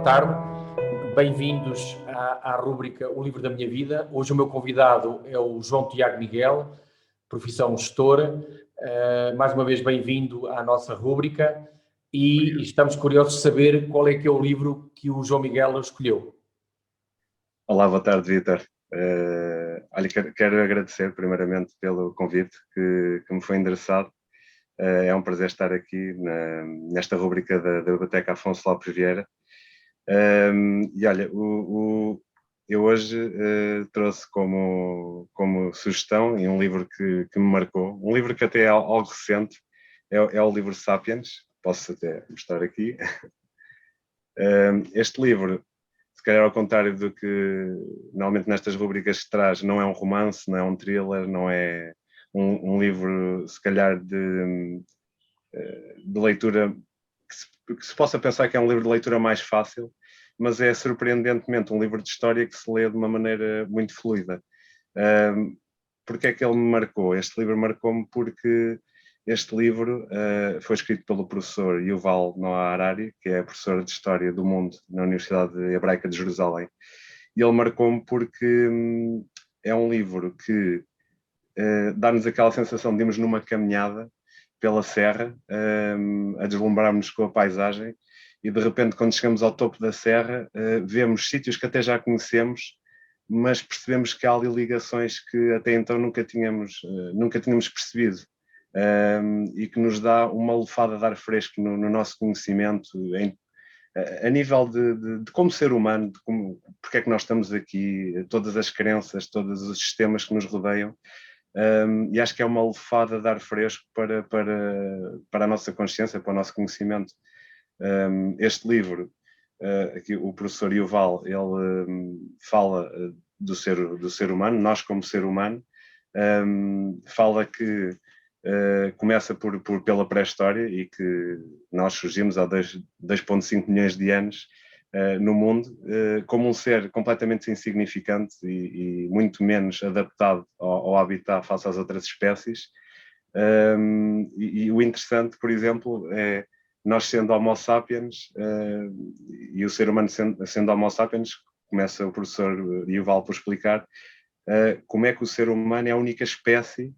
tarde. Bem-vindos à rúbrica O Livro da Minha Vida. Hoje o meu convidado é o João Tiago Miguel, profissão gestora. Mais uma vez, bem-vindo à nossa rúbrica e estamos curiosos de saber qual é que é o livro que o João Miguel escolheu. Olá, boa tarde, Vítor. Olha, quero agradecer primeiramente pelo convite que me foi endereçado. É um prazer estar aqui nesta rúbrica da Biblioteca Afonso Lopes Vieira. E olha, eu hoje trouxe como sugestão e um livro que me marcou, um livro que até é algo recente, é o livro Sapiens, posso até mostrar aqui. Este livro, se calhar ao contrário do que normalmente nestas rubricas se traz, não é um romance, não é um thriller, não é um livro, se calhar, de leitura que se possa pensar que é um livro de leitura mais fácil, mas é surpreendentemente um livro de história que se lê de uma maneira muito fluida. Porque é que ele me marcou? Este livro marcou-me porque este livro foi escrito pelo professor Yuval Noah Harari, que é professor de História do Mundo na Universidade Hebraica de Jerusalém. E ele marcou-me porque é um livro que dá-nos aquela sensação de irmos numa caminhada pela serra, a deslumbrarmos com a paisagem, e de repente, quando chegamos ao topo da serra, vemos sítios que até já conhecemos, mas percebemos que há ali ligações que até então nunca tínhamos percebido, e que nos dá uma lufada de ar fresco no nosso conhecimento, a nível de como ser humano, de porque é que nós estamos aqui, todas as crenças, todos os sistemas que nos rodeiam. E acho que é uma lufada de ar fresco para a nossa consciência, para o nosso conhecimento. Este livro, aqui o professor Yuval, ele fala do ser humano, nós como ser humano, fala que começa pela pré-história e que nós surgimos há 2,5 milhões de anos no mundo, como um ser completamente insignificante e muito menos adaptado ao habitat face às outras espécies. E o interessante, por exemplo, é nós sendo Homo sapiens e o ser humano sendo Homo sapiens, começa o professor Yuval por explicar como é que o ser humano é a única espécie,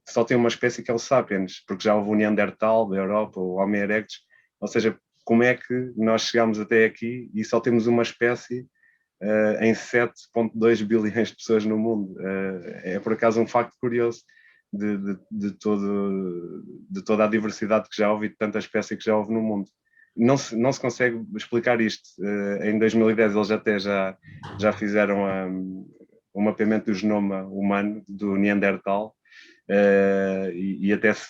só tem uma espécie que é o sapiens, porque já houve o Neandertal da Europa, o Homo erectus, ou seja, como é que nós chegamos até aqui e só temos uma espécie em 7,2 bilhões de pessoas no mundo. É por acaso um facto curioso de toda a diversidade que já houve e de tanta espécie que já houve no mundo. Não se consegue explicar isto. Em 2010 eles até já fizeram um mapeamento do genoma humano do Neandertal, e até se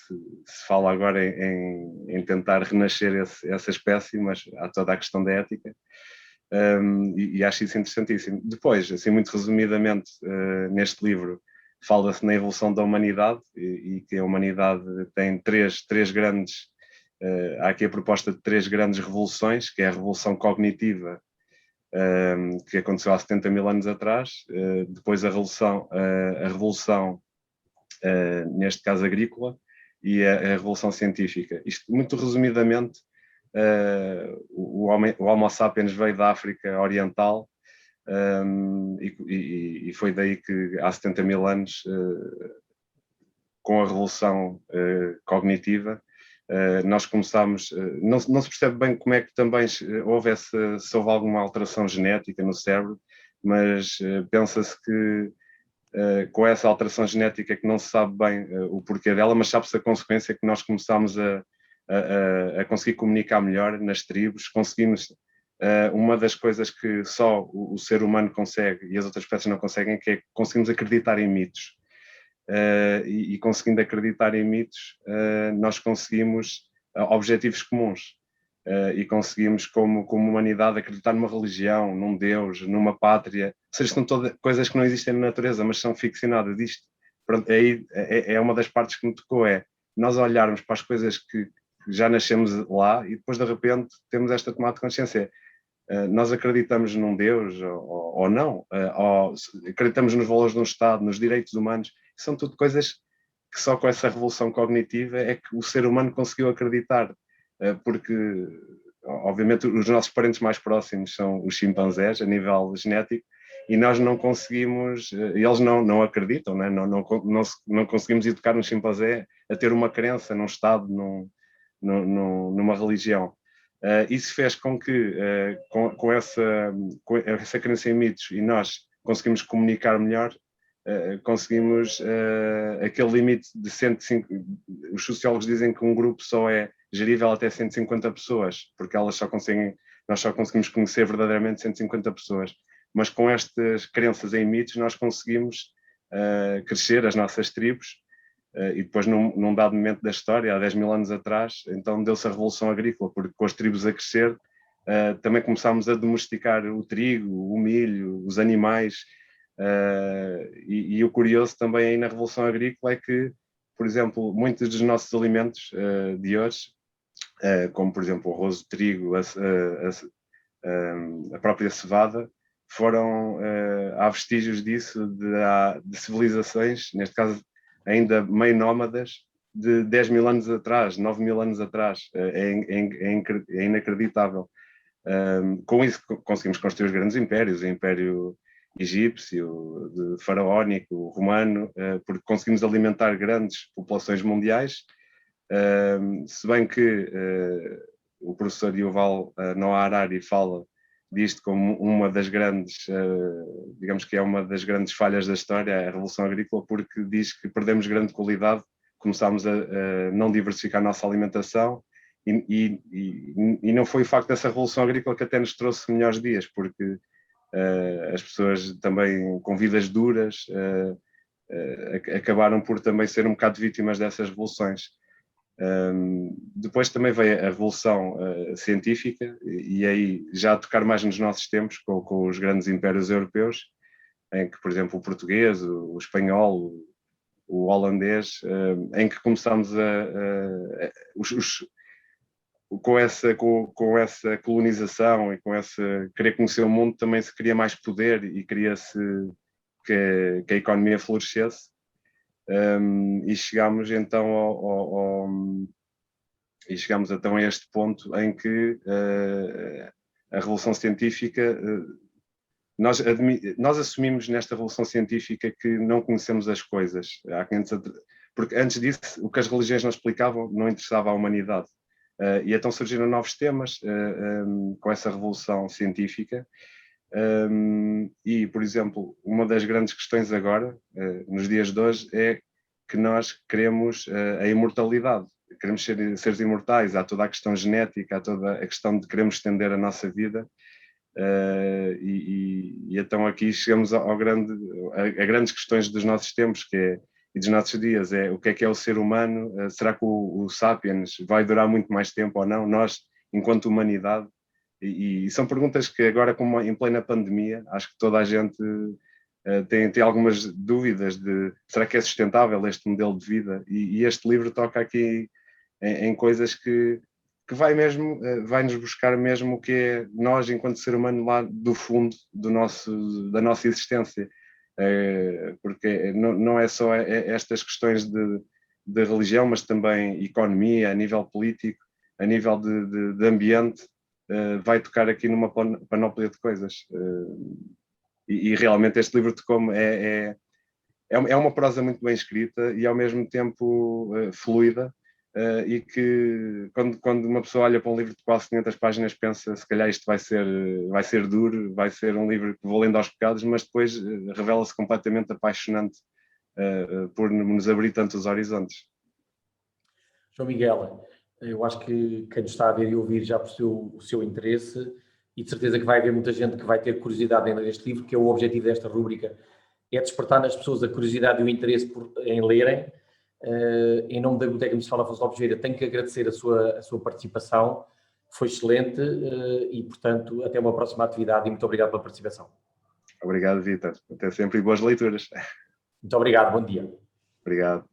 fala agora em tentar renascer essa espécie, mas há toda a questão da ética, e acho isso interessantíssimo. Depois, assim muito resumidamente, neste livro fala-se na evolução da humanidade e que a humanidade tem três grandes, há aqui a proposta de 3 grandes revoluções, que é a revolução cognitiva, que aconteceu há 70 mil anos atrás, depois a revolução neste caso agrícola, e a revolução científica. Isto, muito resumidamente, o Homo sapiens veio da África Oriental, e foi daí que há 70 mil anos, com a revolução cognitiva, nós começámos, não se percebe bem como é que também se houve alguma alteração genética no cérebro, mas pensa-se que com essa alteração genética que não se sabe bem o porquê dela, mas sabe-se a consequência que nós começámos a conseguir comunicar melhor nas tribos, conseguimos uma das coisas que só o ser humano consegue e as outras espécies não conseguem, que é conseguimos acreditar em mitos. E conseguindo acreditar em mitos, nós conseguimos objetivos comuns. E conseguimos, como humanidade, acreditar numa religião, num Deus, numa pátria. Ou seja, são todas coisas que não existem na natureza, mas são ficcionadas. Isto, pronto, é uma das partes que me tocou, é nós olharmos para as coisas que já nascemos lá e depois, de repente, temos esta tomada de consciência. Nós acreditamos num Deus ou não, ou acreditamos nos valores de um Estado, nos direitos humanos. São tudo coisas que só com essa revolução cognitiva é que o ser humano conseguiu acreditar. Porque obviamente os nossos parentes mais próximos são os chimpanzés a nível genético, e nós não conseguimos, eles não acreditam, né? Não conseguimos educar um chimpanzé a ter uma crença num Estado, numa religião. Isso fez com que, com essa crença em mitos, e nós conseguimos comunicar melhor, conseguimos aquele limite de 105. Os sociólogos dizem que um grupo só é gerível até 150 pessoas, porque nós só conseguimos conhecer verdadeiramente 150 pessoas. Mas com estas crenças em mitos, nós conseguimos crescer as nossas tribos, e depois num dado momento da história, há 10 mil anos atrás, então deu-se a Revolução Agrícola, porque com as tribos a crescer, também começámos a domesticar o trigo, o milho, os animais, e o curioso também aí na Revolução Agrícola é que, por exemplo, muitos dos nossos alimentos de hoje, como por exemplo o arroz, o trigo, a própria cevada, há vestígios disso de civilizações, neste caso ainda meio nómadas, de 10 mil anos atrás, 9 mil anos atrás. É inacreditável. Com isso conseguimos construir os grandes impérios, o Império Egípcio, Faraónico, Romano, porque conseguimos alimentar grandes populações mundiais, se bem que o professor Yuval Noah Harari fala disto como uma das grandes, digamos que é uma das grandes falhas da história, a Revolução Agrícola, porque diz que perdemos grande qualidade, começámos a não diversificar a nossa alimentação, e não foi o facto dessa Revolução Agrícola que até nos trouxe melhores dias, porque as pessoas também com vidas duras acabaram por também ser um bocado vítimas dessas revoluções. Depois também veio a Revolução Científica, e aí já a tocar mais nos nossos tempos, com os grandes impérios europeus, em que, por exemplo, o português, o espanhol, o holandês, em que começámos com essa colonização e com essa querer conhecer o mundo, também se queria mais poder e queria-se que a economia florescesse. E chegámos então a este ponto em que a Revolução Científica, nós assumimos nesta Revolução Científica que não conhecemos as coisas, porque antes disso o que as religiões não explicavam não interessava à humanidade, e então surgiram novos temas com essa Revolução Científica. E, por exemplo, uma das grandes questões agora, nos dias de hoje, é que nós queremos a imortalidade, queremos ser seres imortais. Há toda a questão genética, há toda a questão de queremos estender a nossa vida, e então aqui chegamos a grandes questões dos nossos tempos, e dos nossos dias, o que é o ser humano. Será que o Sapiens vai durar muito mais tempo ou não, nós enquanto humanidade? E são perguntas que agora, como em plena pandemia, acho que toda a gente tem algumas dúvidas de será que é sustentável este modelo de vida, e este livro toca aqui em coisas que vai-nos buscar mesmo o que é nós enquanto ser humano lá do fundo da nossa existência, porque não é só estas questões de religião, mas também economia, a nível político, a nível de ambiente. Vai tocar aqui numa panóplia de coisas, e realmente este livro tocou-me. É uma prosa muito bem escrita e ao mesmo tempo fluida, e que quando uma pessoa olha para um livro de quase 500 páginas pensa, se calhar isto vai ser duro, vai ser um livro que vou lendo aos bocados, mas depois revela-se completamente apaixonante, por nos abrir tantos horizontes. João Miguel, eu acho que quem nos está a ver e ouvir já percebeu o seu interesse, e de certeza que vai haver muita gente que vai ter curiosidade em ler este livro, que é o objetivo desta rúbrica, é despertar nas pessoas a curiosidade e o interesse em lerem. Em nome da Biblioteca Municipal Afonso Lopes Vieira, tenho que agradecer a sua participação, foi excelente, e portanto até uma próxima atividade, e muito obrigado pela participação. Obrigado, Vítor. Até sempre, e boas leituras. Muito obrigado, bom dia. Obrigado.